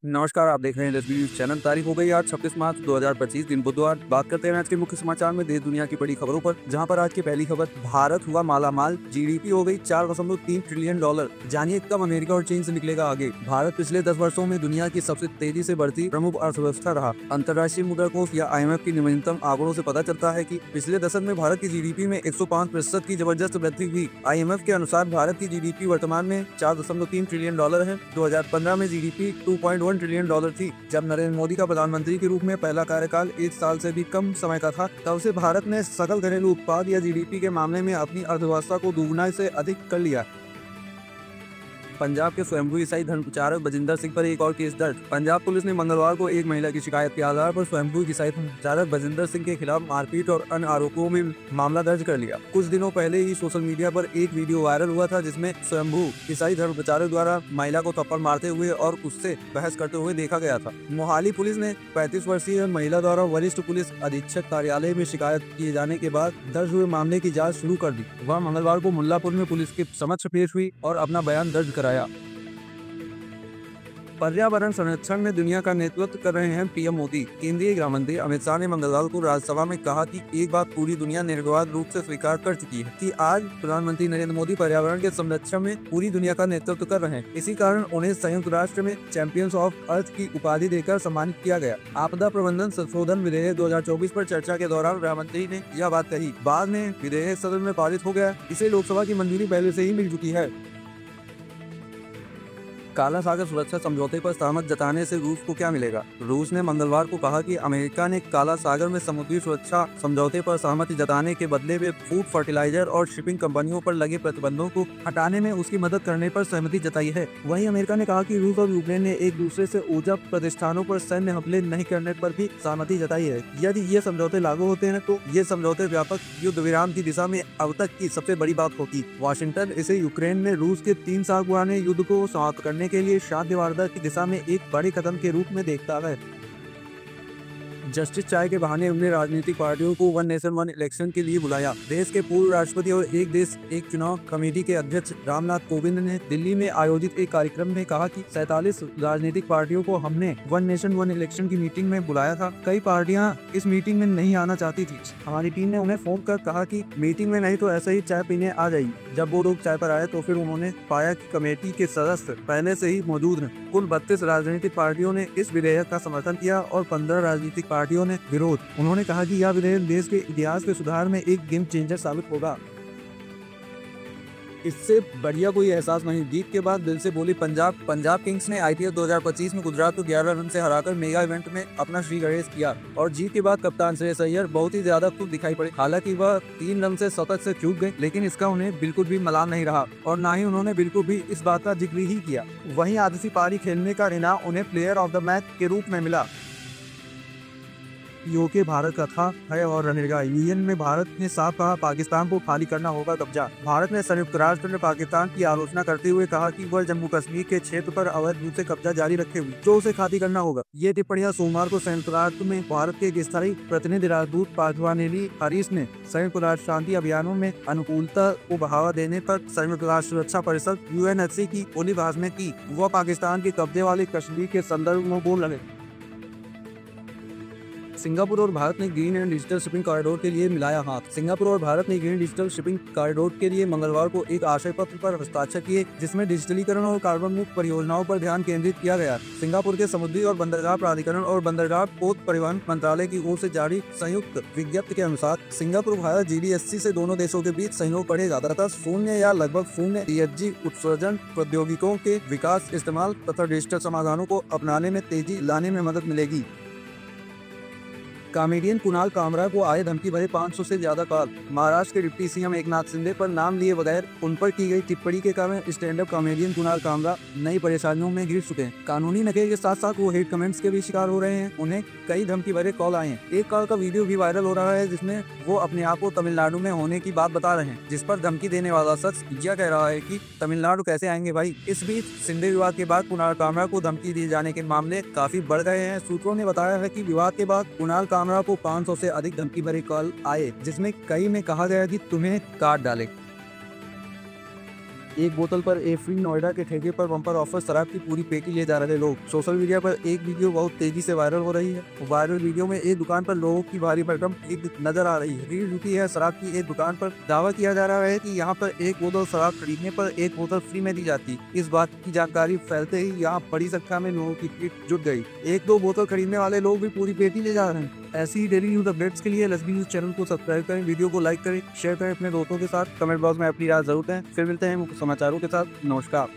नमस्कार, आप देख रहे हैं द न्यूज़ चैनल। तारीख हो गई आज 26 मार्च 2025 दिन बुधवार। बात करते हैं आज के मुख्य समाचार में देश दुनिया की बड़ी खबरों पर, जहां पर आज की पहली खबर, भारत हुआ मालामाल, जीडीपी हो गई $4.3 ट्रिलियन। जानिए कब अमेरिका और चीन से निकलेगा आगे। भारत पिछले 10 वर्षों में दुनिया की सबसे तेजी से बढ़ती प्रमुख अर्थव्यवस्था रहा। अंतर्राष्ट्रीय मुद्रा कोष या IMF की नवीनतम आंकड़ों से पता चलता है कि पिछले दशक में भारत की जीडीपी में 105% की जबरदस्त वृद्धि हुई। IMF के अनुसार भारत की जीडीपी वर्तमान में $4.3 ट्रिलियन है। 2015 में जीडीपी $2.1 ट्रिलियन थी। जब नरेंद्र मोदी का प्रधानमंत्री के रूप में पहला कार्यकाल 1 साल से भी कम समय का था, तब से भारत ने सकल घरेलू उत्पाद या जीडीपी के मामले में अपनी अर्थव्यवस्था को दोगुना से अधिक कर लिया। पंजाब के स्वयंभू ईसाई धर्म प्रचारक बजिंदर सिंह पर एक और केस दर्ज। पंजाब पुलिस ने मंगलवार को एक महिला की शिकायत के आधार पर स्वयंभू ईसाई धर्म प्रचारक बजिंदर सिंह के खिलाफ मारपीट और अन्य आरोपों में मामला दर्ज कर लिया। कुछ दिनों पहले ही सोशल मीडिया पर एक वीडियो वायरल हुआ था, जिसमें स्वयंभू ईसाई धर्म प्रचारक द्वारा महिला को थप्पड़ मारते हुए और उससे बहस करते हुए देखा गया था। मोहाली पुलिस ने 35 वर्षीय महिला द्वारा वरिष्ठ पुलिस अधीक्षक कार्यालय में शिकायत किए जाने के बाद दर्ज हुए मामले की जाँच शुरू कर दी। वह मंगलवार को मुल्लापुर में पुलिस के समक्ष पेश हुई और अपना बयान दर्ज कराया। पर्यावरण संरक्षण में दुनिया का नेतृत्व कर रहे हैं पीएम मोदी। केंद्रीय गृह मंत्री अमित शाह ने मंगलवार को राज्यसभा में कहा कि एक बात पूरी दुनिया निर्विवाद रूप से स्वीकार कर चुकी है कि आज प्रधानमंत्री नरेंद्र मोदी पर्यावरण के संरक्षण में पूरी दुनिया का नेतृत्व कर रहे हैं। इसी कारण उन्हें संयुक्त राष्ट्र में चैंपियंस ऑफ अर्थ की उपाधि देकर सम्मानित किया गया। आपदा प्रबंधन संशोधन विधेयक 2024 पर चर्चा के दौरान गृह मंत्री ने यह बात कही। बाद में विधेयक सदन में पारित हो गया। इसे लोकसभा की मंजूरी पहले से ही मिल चुकी है। काला सागर सुरक्षा समझौते पर सहमत जताने से रूस को क्या मिलेगा? रूस ने मंगलवार को कहा कि अमेरिका ने काला सागर में समुद्री सुरक्षा समझौते पर सहमति जताने के बदले में फूड, फर्टिलाइजर और शिपिंग कंपनियों पर लगे प्रतिबंधों को हटाने में उसकी मदद करने पर सहमति जताई है। वहीं अमेरिका ने कहा कि रूस और यूक्रेन ने एक दूसरे से ऊर्जा प्रतिष्ठानों पर सैन्य हमले नहीं करने पर भी सहमति जताई है। यदि ये समझौते लागू होते हैं तो ये समझौते व्यापक युद्ध विराम की दिशा में अब तक की सबसे बड़ी बात होगी। वाशिंगटन इसे यूक्रेन में रूस के 3 साल पुराने युद्ध को समाप्त करने के लिए शांति वार्ता की दिशा में एक बड़े कदम के रूप में देखता है। जस्टिस चाय के बहाने उन्होंने राजनीतिक पार्टियों को वन नेशन वन इलेक्शन के लिए बुलाया। देश के पूर्व राष्ट्रपति और एक देश एक चुनाव कमेटी के अध्यक्ष रामनाथ कोविंद ने दिल्ली में आयोजित एक कार्यक्रम में कहा कि 47 राजनीतिक पार्टियों को हमने वन नेशन वन इलेक्शन की मीटिंग में बुलाया था। कई पार्टियां इस मीटिंग में नहीं आना चाहती थी। हमारी टीम ने उन्हें फोन कर कहा कि मीटिंग में नहीं तो ऐसे ही चाय पीने आ जाइए। जब वो लोग चाय पर आए तो फिर उन्होंने पाया कि कमेटी के सदस्य पहले से ही मौजूद हैं। कुल 32 राजनीतिक पार्टियों ने इस विधेयक का समर्थन किया और 15 राजनीतिक पार्टियों ने विरोध। उन्होंने कहा कि यह विधेयक देश के इतिहास के सुधार में एक गेम चेंजर साबित होगा। इससे बढ़िया कोई एहसास नहीं। जीत के बाद दिल से बोली पंजाब किंग्स ने IPL 2025 में गुजरात को 11 रन से हराकर मेगा इवेंट में अपना श्री गणेश किया और जीत के बाद कप्तान श्रेयस अय्यर बहुत ही ज्यादा खुश दिखाई पड़े। हालांकि वह 3 रन से शतक से चूक गए, लेकिन इसका उन्हें बिल्कुल भी मलाल नहीं रहा और न ही उन्होंने बिल्कुल भी इस बात का जिक्र ही किया। वहीं आधी पारी खेलने का इनाम उन्हें प्लेयर ऑफ द मैच के रूप में मिला। यूके भारत का था, है और रहेगा। यूएन में भारत ने साफ कहा पाकिस्तान को खाली करना होगा कब्जा। भारत ने संयुक्त राष्ट्र में पाकिस्तान की आलोचना करते हुए कहा कि वह जम्मू कश्मीर के क्षेत्र पर अवैध रूप से कब्जा जारी रखे हुए जो उसे खाली करना होगा। ये टिप्पणियां सोमवार को संयुक्त राष्ट्र में भारत के एक स्थायी प्रतिनिधि राजदूत पार्थवानेली हरीश ने संयुक्त राष्ट्र शांति अभियानों में अनुकूलता को बढ़ावा देने पर संयुक्त राष्ट्र सुरक्षा परिषद UNSC की बोली भाषण की। वह पाकिस्तान के कब्जे वाले कश्मीर के संदर्भ में बोल रहे। सिंगापुर और भारत ने green and digital shipping corridor के लिए मिलाया हाथ। सिंगापुर और भारत ने ग्रीन डिजिटल शिपिंग कॉरिडोर के लिए मंगलवार को एक आशय पत्र पर हस्ताक्षर किए, जिसमें डिजिटलीकरण और कार्बन मुक्त परियोजनाओं पर ध्यान केंद्रित किया गया। सिंगापुर के समुद्री और बंदरगाह प्राधिकरण और बंदरगाह पोत परिवहन मंत्रालय की ओर से जारी संयुक्त विज्ञप्ति के अनुसार सिंगापुर भारत GDSC से दोनों देशों के बीच सहयोग बढ़ेगा तथा शून्य या लगभग शून्य ESG उत्सर्जन प्रौद्योगिकियों के विकास, इस्तेमाल तथा डिजिटल समाधानों को अपनाने में तेजी लाने में मदद मिलेगी। कॉमेडियन कुणाल कामरा को आए धमकी भरे 500 से ज्यादा कॉल। महाराष्ट्र के डिप्टी CM एकनाथ शिंदे पर नाम लिए बगैर उन पर की गई टिप्पणी के कारण stand up comedian Kunal Kamra नई परेशानियों में घिर चुके हैं। कानूनी नकेल के साथ साथ वो हेट कमेंट्स के भी शिकार हो रहे हैं। उन्हें कई धमकी भरे कॉल आए हैं। एक कॉल का वीडियो भी वायरल हो रहा है, जिसमें वो अपने आप को तमिलनाडु में होने की बात बता रहे हैं, जिस पर धमकी देने वाला शख्स यह कह रहा है कि तमिलनाडु कैसे आएंगे भाई। इस बीच शिंदे विवाद के बाद कुणाल कामरा को धमकी दिए जाने के मामले काफी बढ़ गए हैं। सूत्रों ने बताया है कि विवाद के बाद कुणाल कामरा को 500 से अधिक धमकी भरे कॉल आए, जिसमें कई में कहा गया कि तुम्हें काट डाले। एक बोतल पर एक फ्री, नोएडा के ठेके पर बम्पर ऑफर, शराब की पूरी पेटी ले जा रहे लोग। सोशल मीडिया पर एक वीडियो बहुत तेजी से वायरल हो रही है। वायरल वीडियो में एक दुकान पर लोगों की भारी भरकम नजर आ रही है। रील जुटी है शराब की एक दुकान पर। दावा किया जा रहा है कि यहाँ पर एक बोतल शराब खरीदने पर एक बोतल फ्री में दी जाती। इस बात की जानकारी फैलते ही यहाँ बड़ी संख्या में लोगों की भीड़ जुट गई। एक दो बोतल खरीदने वाले लोग भी पूरी पेटी ले जा रहे हैं। ऐसी ही डेली न्यूज अपडेट्स के लिए एलएसबी न्यूज चैनल को सब्सक्राइब करें, वीडियो को लाइक करें, शेयर करें अपने दोस्तों के साथ, कमेंट बॉक्स में अपनी राय जरूर दें। फिर मिलते हैं मुख्य समाचारों के साथ। नमस्कार।